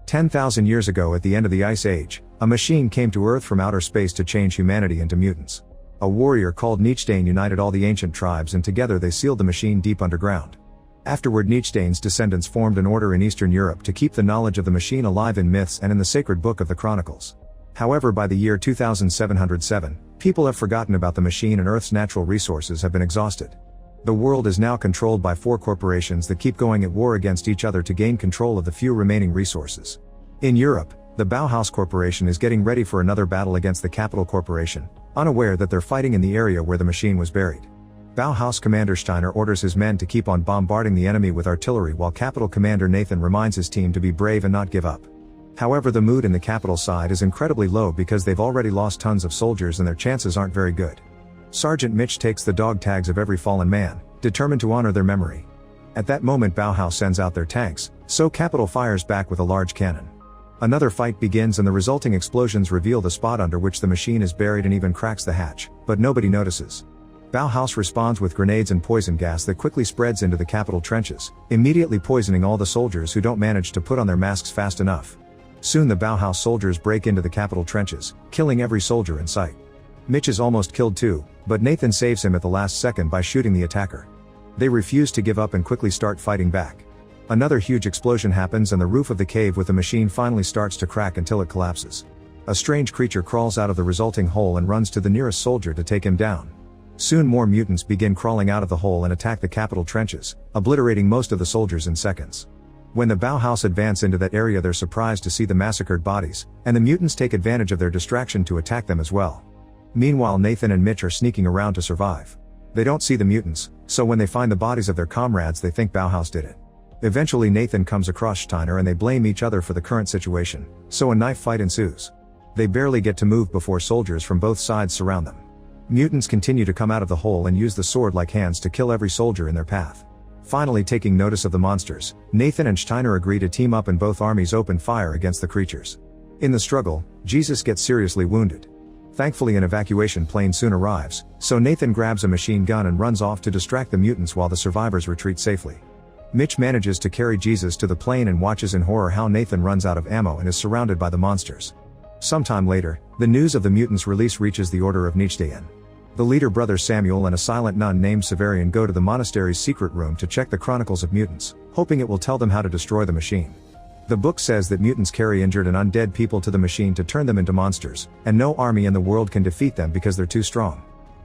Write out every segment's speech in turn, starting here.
10,000 years ago at the end of the Ice Age, a machine came to Earth from outer space to change humanity into mutants. A warrior called Mutated united all the ancient tribes and together they sealed the machine deep underground. Afterward Mutatade's descendants formed an order in Eastern Europe to keep the knowledge of the machine alive in myths and in the sacred book of the Chronicles. However, by the year 2707, people have forgotten about the machine and Earth's natural resources have been exhausted. The world is now controlled by 4 corporations that keep going at war against each other to gain control of the few remaining resources. In Europe, the Bauhaus Corporation is getting ready for another battle against the Capital Corporation, unaware that they're fighting in the area where the machine was buried. Bauhaus Commander Steiner orders his men to keep on bombarding the enemy with artillery while Capital Commander Nathan reminds his team to be brave and not give up. However, the mood in the Capital side is incredibly low because they've already lost tons of soldiers and their chances aren't very good. Sergeant Mitch takes the dog tags of every fallen man, determined to honor their memory. At that moment Bauhaus sends out their tanks, so Capital fires back with a large cannon. Another fight begins and the resulting explosions reveal the spot under which the machine is buried and even cracks the hatch, but nobody notices. Bauhaus responds with grenades and poison gas that quickly spreads into the Capital trenches, immediately poisoning all the soldiers who don't manage to put on their masks fast enough. Soon the Bauhaus soldiers break into the Capital trenches, killing every soldier in sight. Mitch is almost killed too, but Nathan saves him at the last second by shooting the attacker. They refuse to give up and quickly start fighting back. Another huge explosion happens and the roof of the cave with the machine finally starts to crack until it collapses. A strange creature crawls out of the resulting hole and runs to the nearest soldier to take him down. Soon more mutants begin crawling out of the hole and attack the Capital trenches, obliterating most of the soldiers in seconds. When the Bauhaus advance into that area they're surprised to see the massacred bodies, and the mutants take advantage of their distraction to attack them as well. Meanwhile Nathan and Mitch are sneaking around to survive. They don't see the mutants, so when they find the bodies of their comrades they think Bauhaus did it. Eventually Nathan comes across Steiner and they blame each other for the current situation, so a knife fight ensues. They barely get to move before soldiers from both sides surround them. Mutants continue to come out of the hole and use the sword-like hands to kill every soldier in their path. Finally taking notice of the monsters, Nathan and Steiner agree to team up and both armies open fire against the creatures. In the struggle, Jesus gets seriously wounded. Thankfully an evacuation plane soon arrives, so Nathan grabs a machine gun and runs off to distract the mutants while the survivors retreat safely. Mitch manages to carry Jesus to the plane and watches in horror how Nathan runs out of ammo and is surrounded by the monsters. Sometime later, the news of the mutants' release reaches the Order of Mutated. The leader brother Samuel and a silent nun named Severian go to the monastery's secret room to check the Chronicles of Mutants, hoping it will tell them how to destroy the machine. The book says that mutants carry injured and undead people to the machine to turn them into monsters, and no army in the world can defeat them because they're too strong.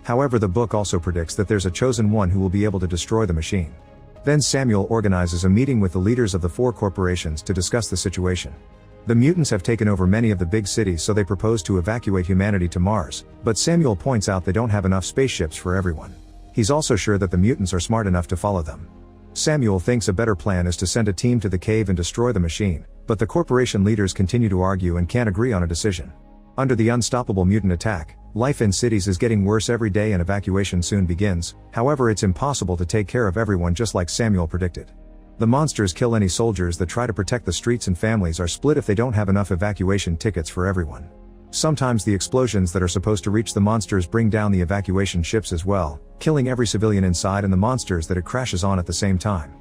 However, the book also predicts that there's a chosen one who will be able to destroy the machine. Then Samuel organizes a meeting with the leaders of the 4 corporations to discuss the situation. The mutants have taken over many of the big cities, so they propose to evacuate humanity to Mars, but Samuel points out they don't have enough spaceships for everyone. He's also sure that the mutants are smart enough to follow them. Samuel thinks a better plan is to send a team to the cave and destroy the machine, but the corporation leaders continue to argue and can't agree on a decision. Under the unstoppable mutant attack, life in cities is getting worse every day and evacuation soon begins. However, it's impossible to take care of everyone just like Samuel predicted. The monsters kill any soldiers that try to protect the streets and families are split if they don't have enough evacuation tickets for everyone. Sometimes the explosions that are supposed to reach the monsters bring down the evacuation ships as well, killing every civilian inside and the monsters that it crashes on at the same time.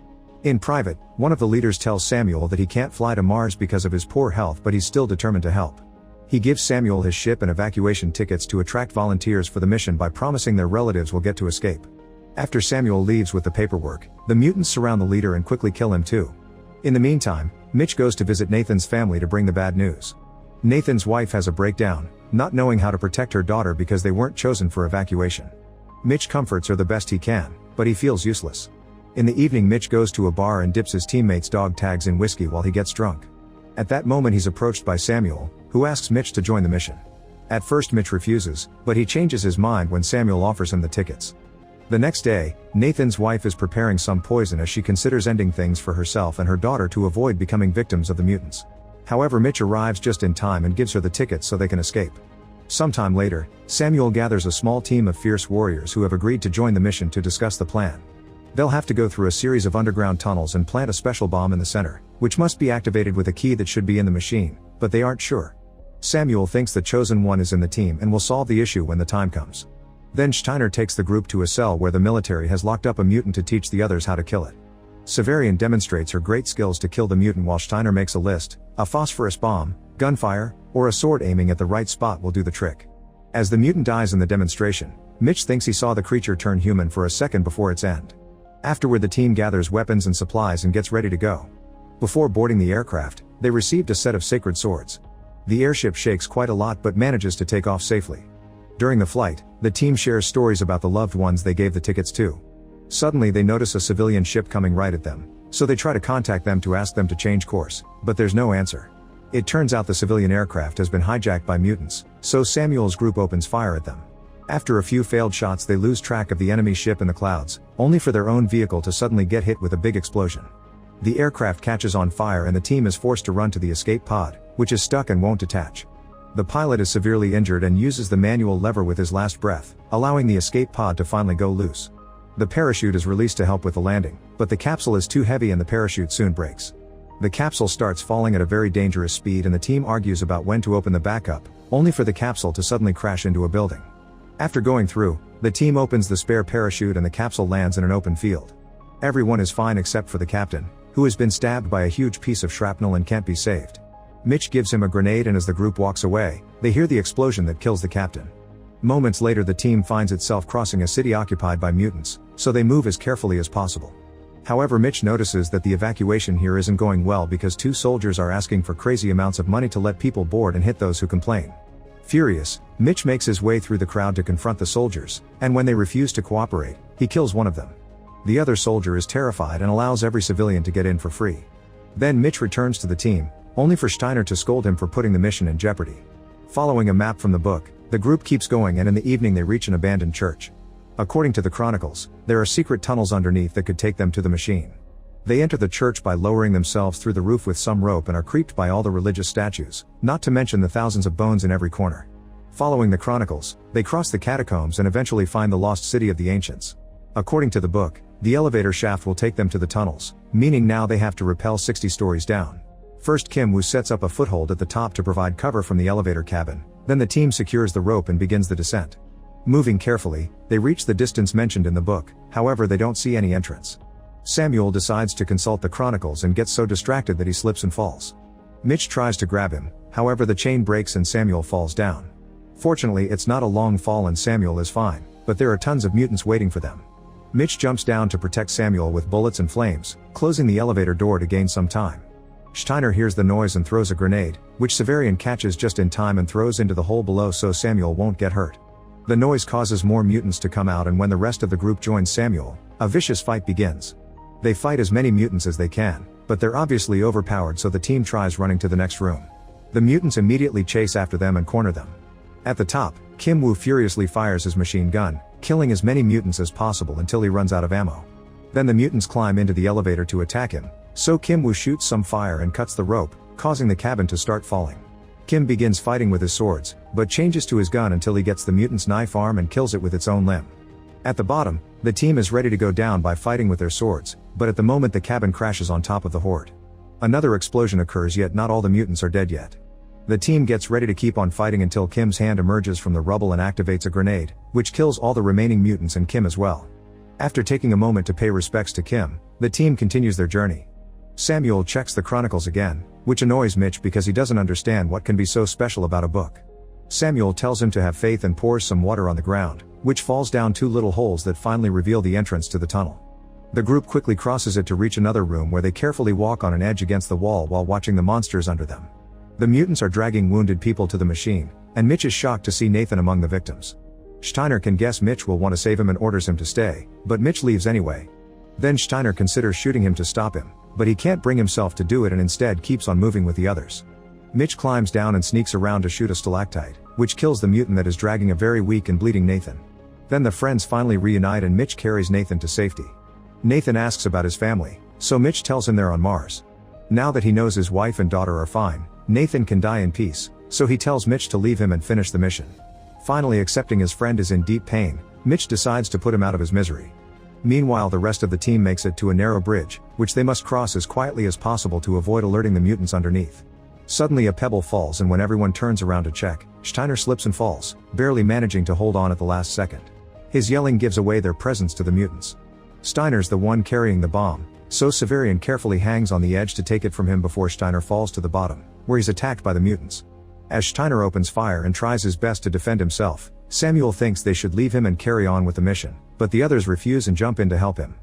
In private, one of the leaders tells Samuel that he can't fly to Mars because of his poor health, but he's still determined to help. He gives Samuel his ship and evacuation tickets to attract volunteers for the mission by promising their relatives will get to escape. After Samuel leaves with the paperwork, the mutants surround the leader and quickly kill him too. In the meantime, Mitch goes to visit Nathan's family to bring the bad news. Nathan's wife has a breakdown, not knowing how to protect her daughter because they weren't chosen for evacuation. Mitch comforts her the best he can, but he feels useless. In the evening Mitch goes to a bar and dips his teammates' dog tags in whiskey while he gets drunk. At that moment he's approached by Samuel, who asks Mitch to join the mission. At first Mitch refuses, but he changes his mind when Samuel offers him the tickets. The next day, Nathan's wife is preparing some poison as she considers ending things for herself and her daughter to avoid becoming victims of the mutants. However, Mitch arrives just in time and gives her the tickets so they can escape. Sometime later, Samuel gathers a small team of fierce warriors who have agreed to join the mission to discuss the plan. They'll have to go through a series of underground tunnels and plant a special bomb in the center, which must be activated with a key that should be in the machine, but they aren't sure. Samuel thinks the chosen one is in the team and will solve the issue when the time comes. Then Steiner takes the group to a cell where the military has locked up a mutant to teach the others how to kill it. Severian demonstrates her great skills to kill the mutant while Steiner makes a list: a phosphorus bomb, gunfire, or a sword aiming at the right spot will do the trick. As the mutant dies in the demonstration, Mitch thinks he saw the creature turn human for a second before its end. Afterward, the team gathers weapons and supplies and gets ready to go. Before boarding the aircraft, they received a set of sacred swords. The airship shakes quite a lot but manages to take off safely. During the flight, the team shares stories about the loved ones they gave the tickets to. Suddenly they notice a civilian ship coming right at them, so they try to contact them to ask them to change course, but there's no answer. It turns out the civilian aircraft has been hijacked by mutants, so Samuel's group opens fire at them. After a few failed shots, they lose track of the enemy ship in the clouds, only for their own vehicle to suddenly get hit with a big explosion. The aircraft catches on fire and the team is forced to run to the escape pod, which is stuck and won't detach. The pilot is severely injured and uses the manual lever with his last breath, allowing the escape pod to finally go loose. The parachute is released to help with the landing, but the capsule is too heavy and the parachute soon breaks. The capsule starts falling at a very dangerous speed and the team argues about when to open the backup, only for the capsule to suddenly crash into a building. After going through, the team opens the spare parachute and the capsule lands in an open field. Everyone is fine except for the captain, who has been stabbed by a huge piece of shrapnel and can't be saved. Mitch gives him a grenade and as the group walks away, they hear the explosion that kills the captain. Moments later, the team finds itself crossing a city occupied by mutants, so they move as carefully as possible. However, Mitch notices that the evacuation here isn't going well because two soldiers are asking for crazy amounts of money to let people board and hit those who complain. Furious, Mitch makes his way through the crowd to confront the soldiers, and when they refuse to cooperate, he kills one of them. The other soldier is terrified and allows every civilian to get in for free. Then Mitch returns to the team, only for Steiner to scold him for putting the mission in jeopardy. Following a map from the book, the group keeps going and in the evening they reach an abandoned church. According to the chronicles, there are secret tunnels underneath that could take them to the machine. They enter the church by lowering themselves through the roof with some rope and are creeped by all the religious statues, not to mention the thousands of bones in every corner. Following the chronicles, they cross the catacombs and eventually find the lost city of the ancients. According to the book, the elevator shaft will take them to the tunnels, meaning now they have to rappel 60 stories down. First, Kim Woo sets up a foothold at the top to provide cover from the elevator cabin, then the team secures the rope and begins the descent. Moving carefully, they reach the distance mentioned in the book, however they don't see any entrance. Samuel decides to consult the chronicles and gets so distracted that he slips and falls. Mitch tries to grab him, however the chain breaks and Samuel falls down. Fortunately, it's not a long fall and Samuel is fine, but there are tons of mutants waiting for them. Mitch jumps down to protect Samuel with bullets and flames, closing the elevator door to gain some time. Steiner hears the noise and throws a grenade, which Severian catches just in time and throws into the hole below so Samuel won't get hurt. The noise causes more mutants to come out and when the rest of the group joins Samuel, a vicious fight begins. They fight as many mutants as they can, but they're obviously overpowered so the team tries running to the next room. The mutants immediately chase after them and corner them. At the top, Kim Woo furiously fires his machine gun, killing as many mutants as possible until he runs out of ammo. Then the mutants climb into the elevator to attack him, so Kim Woo shoots some fire and cuts the rope, causing the cabin to start falling. Kim begins fighting with his swords, but changes to his gun until he gets the mutant's knife arm and kills it with its own limb. At the bottom, the team is ready to go down by fighting with their swords, but at the moment the cabin crashes on top of the horde. Another explosion occurs yet not all the mutants are dead yet. The team gets ready to keep on fighting until Kim's hand emerges from the rubble and activates a grenade, which kills all the remaining mutants and Kim as well. After taking a moment to pay respects to Kim, the team continues their journey. Samuel checks the chronicles again, which annoys Mitch because he doesn't understand what can be so special about a book. Samuel tells him to have faith and pours some water on the ground, which falls down two little holes that finally reveal the entrance to the tunnel. The group quickly crosses it to reach another room where they carefully walk on an edge against the wall while watching the monsters under them. The mutants are dragging wounded people to the machine, and Mitch is shocked to see Nathan among the victims. Steiner can guess Mitch will want to save him and orders him to stay, but Mitch leaves anyway. Then Steiner considers shooting him to stop him, but he can't bring himself to do it and instead keeps on moving with the others. Mitch climbs down and sneaks around to shoot a stalactite, which kills the mutant that is dragging a very weak and bleeding Nathan. Then the friends finally reunite and Mitch carries Nathan to safety. Nathan asks about his family, so Mitch tells him they're on Mars. Now that he knows his wife and daughter are fine, Nathan can die in peace, so he tells Mitch to leave him and finish the mission. Finally accepting his friend is in deep pain, Mitch decides to put him out of his misery. Meanwhile, the rest of the team makes it to a narrow bridge, which they must cross as quietly as possible to avoid alerting the mutants underneath. Suddenly a pebble falls and when everyone turns around to check, Steiner slips and falls, barely managing to hold on at the last second. His yelling gives away their presence to the mutants. Steiner's the one carrying the bomb, so Severian carefully hangs on the edge to take it from him before Steiner falls to the bottom, where he's attacked by the mutants. As Steiner opens fire and tries his best to defend himself, Samuel thinks they should leave him and carry on with the mission, but the others refuse and jump in to help him.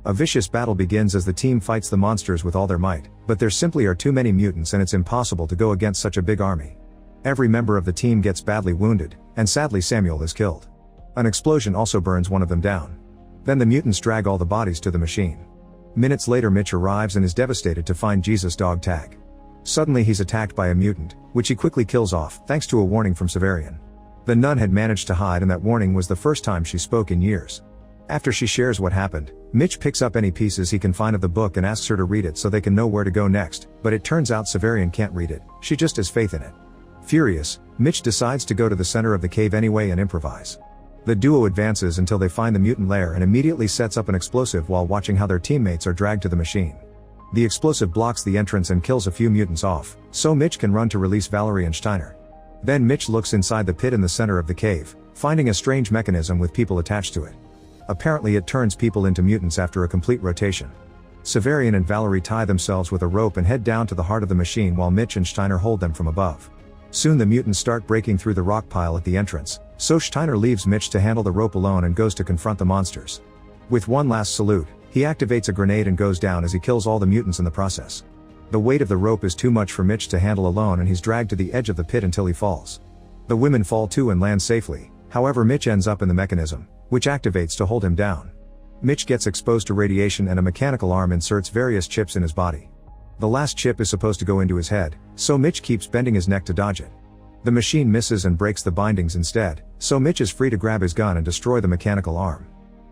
A vicious battle begins as the team fights the monsters with all their might, but there simply are too many mutants and it's impossible to go against such a big army. Every member of the team gets badly wounded, and sadly Samuel is killed. An explosion also burns one of them down. Then the mutants drag all the bodies to the machine. Minutes later Mitch arrives and is devastated to find Jesus' dog tag. Suddenly he's attacked by a mutant, which he quickly kills off, thanks to a warning from Severian. The nun had managed to hide and that warning was the first time she spoke in years. After she shares what happened, Mitch picks up any pieces he can find of the book and asks her to read it so they can know where to go next, but it turns out Severian can't read it, she just has faith in it. Furious, Mitch decides to go to the center of the cave anyway and improvise. The duo advances until they find the mutant lair and immediately sets up an explosive while watching how their teammates are dragged to the machine. The explosive blocks the entrance and kills a few mutants off, so Mitch can run to release Valerie and Steiner. Then Mitch looks inside the pit in the center of the cave, finding a strange mechanism with people attached to it. Apparently it turns people into mutants after a complete rotation. Severian and Valerie tie themselves with a rope and head down to the heart of the machine while Mitch and Steiner hold them from above. Soon the mutants start breaking through the rock pile at the entrance, so Steiner leaves Mitch to handle the rope alone and goes to confront the monsters. With one last salute, he activates a grenade and goes down as he kills all the mutants in the process. The weight of the rope is too much for Mitch to handle alone and he's dragged to the edge of the pit until he falls. The women fall too and land safely, however Mitch ends up in the mechanism, which activates to hold him down. Mitch gets exposed to radiation and a mechanical arm inserts various chips in his body. The last chip is supposed to go into his head, so Mitch keeps bending his neck to dodge it. The machine misses and breaks the bindings instead, so Mitch is free to grab his gun and destroy the mechanical arm.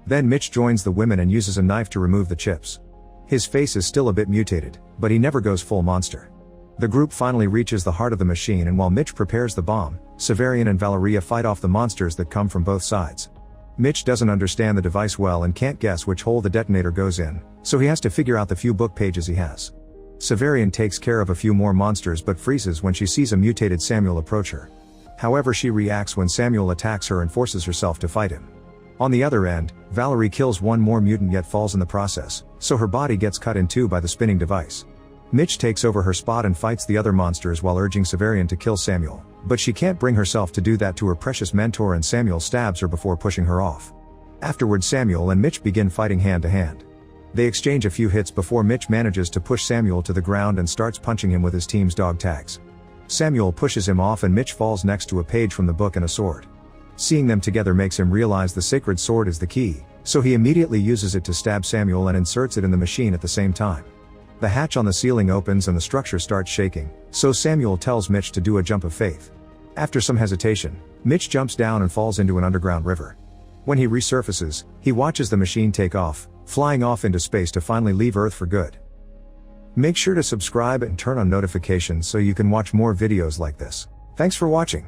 Then Mitch joins the women and uses a knife to remove the chips. His face is still a bit mutated, but he never goes full monster. The group finally reaches the heart of the machine and while Mitch prepares the bomb, Severian and Valeria fight off the monsters that come from both sides. Mitch doesn't understand the device well and can't guess which hole the detonator goes in, so he has to figure out the few book pages he has. Severian takes care of a few more monsters but freezes when she sees a mutated Samuel approach her. However, she reacts when Samuel attacks her and forces herself to fight him. On the other end, Valerie kills one more mutant yet falls in the process, so her body gets cut in two by the spinning device. Mitch takes over her spot and fights the other monsters while urging Severian to kill Samuel, but she can't bring herself to do that to her precious mentor and Samuel stabs her before pushing her off. Afterward Samuel and Mitch begin fighting hand to hand. They exchange a few hits before Mitch manages to push Samuel to the ground and starts punching him with his team's dog tags. Samuel pushes him off and Mitch falls next to a page from the book and a sword. Seeing them together makes him realize the sacred sword is the key, so he immediately uses it to stab Samuel and inserts it in the machine at the same time. The hatch on the ceiling opens and the structure starts shaking, so Samuel tells Mitch to do a jump of faith. After some hesitation, Mitch jumps down and falls into an underground river. When he resurfaces, he watches the machine take off, flying off into space to finally leave Earth for good. Make sure to subscribe and turn on notifications so you can watch more videos like this. Thanks for watching.